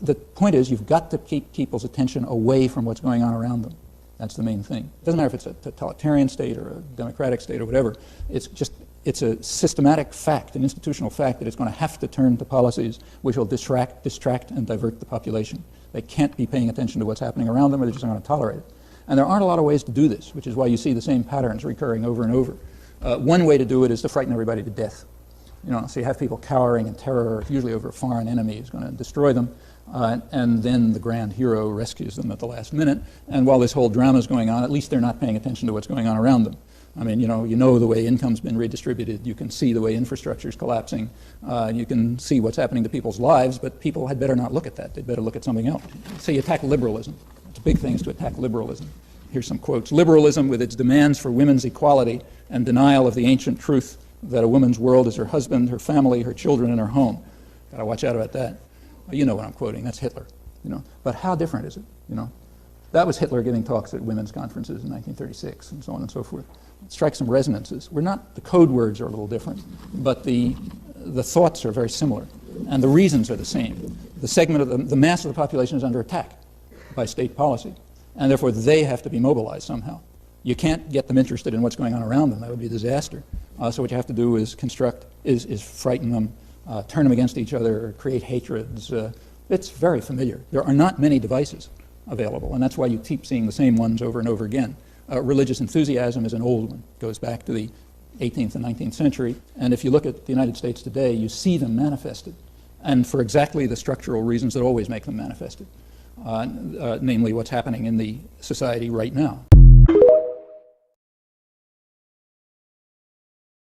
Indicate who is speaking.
Speaker 1: the point is you've got to keep people's attention away from what's going on around them. That's the main thing. It doesn't matter if it's a totalitarian state or a democratic state or whatever. It's a systematic fact, an institutional fact, that it's going to have to turn to policies which will distract and divert the population. They can't be paying attention to what's happening around them, or they're just not going to tolerate it. And there aren't a lot of ways to do this, which is why you see the same patterns recurring over and over. One way to do it is to frighten everybody to death. So you have people cowering in terror, usually over a foreign enemy who's going to destroy them, and then the grand hero rescues them at the last minute. And while this whole drama is going on, at least they're not paying attention to what's going on around them. I mean, you know the way income's been redistributed. You can see the way infrastructure is collapsing. You can see what's happening to people's lives, but people had better not look at that. They'd better look at something else. So you attack liberalism. It's a big thing is to attack liberalism. Here's some quotes. Liberalism, with its demands for women's equality and denial of the ancient truth that a woman's world is her husband, her family, her children, and her home. Got to watch out about that. Well, you know what I'm quoting. That's Hitler. But how different is it? That was Hitler giving talks at women's conferences in 1936, and so on and so forth. It strikes some resonances. The code words are a little different, but the thoughts are very similar, and the reasons are the same. The segment of the mass of the population is under attack by state policy, and therefore they have to be mobilized somehow. You can't get them interested in what's going on around them. That would be a disaster. So what you have to do is is frighten them, turn them against each other, create hatreds. It's very familiar. There are not many devices available, and that's why you keep seeing the same ones over and over again. Religious enthusiasm is an old one. It goes back to the 18th and 19th century, and if you look at the United States today, you see them manifested, and for exactly the structural reasons that always make them manifested, namely what's happening in the society right now.